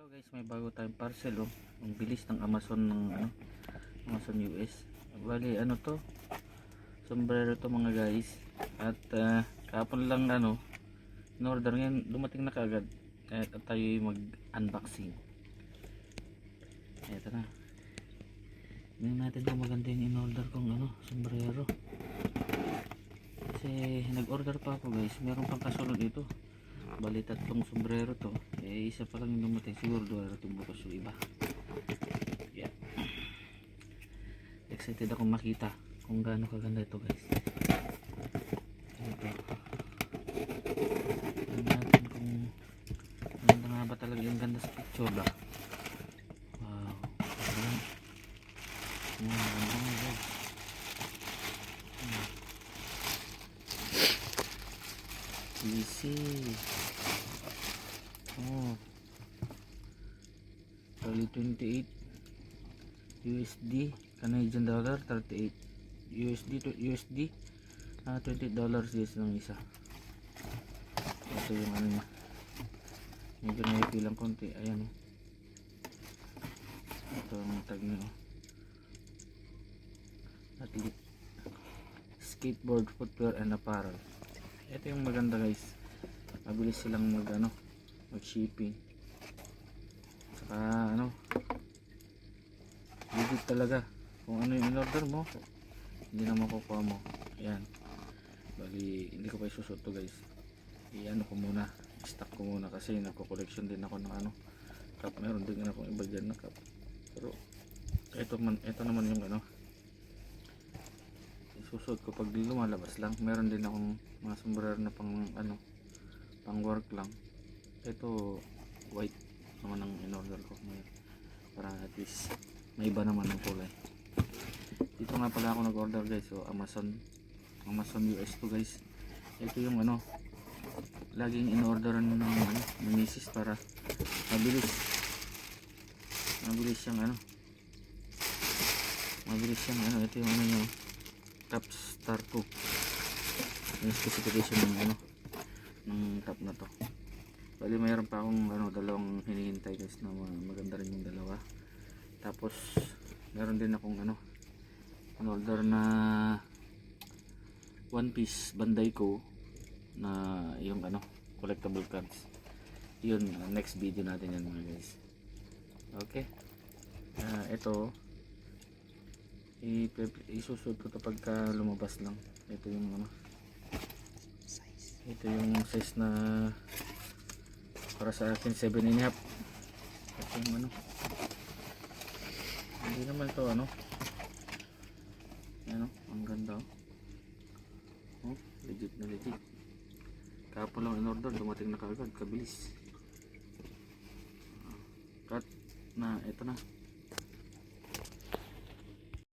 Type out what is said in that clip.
Guys, may bago tayong parcel oh. Ang bilis ng Amazon ng Amazon US. Bali to? Sombrero to mga guys. At kahapon lang in order ngayon, dumating na kaagad. Kaya tayo mag-unboxing. Eto na. Tingnan natin kung maganda yung in-order kong sombrero. Kasi nag-order pa ako guys. Meron pang kasunod dito. Bali tatlong sombrero to, isa pa lang yung dumating, siguro darating bukas yung iba. Yeah. Excited ako makita kung gaano kaganda ito guys. Ito. Tignan natin kung ganda nga ba talaga yung ganda sa picture ba. Wow, ganda. Ganda nga guys. Easy. Bali 28 USD, Canadian dollar 38 USD, $28 is ng isa. Ito yung niya, medyo naipilang konti. Ayan ito ang tag niya athlete skateboard footwear and apparel. Ito yung maganda guys, mabilis silang mag shipping, saka legit talaga. Kung ano yung in-order mo, hindi na makukuha mo. Ayan, bali hindi ko pa isusot to guys. Ko muna, stock ko muna kasi nagko-collection din ako ng cup. Meron din akong iba dyan na cup, pero ito naman yung isusot ko pag lumalabas lang. Meron din akong mga sombrero na pang work lang. Ito white naman ang in-order ko ngayon, para at least may iba naman ng kulay. Dito nga pala ako nag-order guys. So Amazon US to guys. Ito yung laging in-orderan ng misis para mabilis siyang ito yung yung Capstar 2 yung specification ng top na to. Bali mayroon pa akong dalawang hinihintay guys na maganda rin yung dalawa. Tapos meron din akong order na one piece Bandai ko na yung collectible cards. Yun, next video natin yan mga guys. Okay, ito isusud ko to pagka lumabas lang. Ito yung size na para sa akin 7.5. Ito yung hindi naman ito ang ganda legit na legit. Kahapon lang in order, dumating na kaagad, kabilis. Cut na, ito na.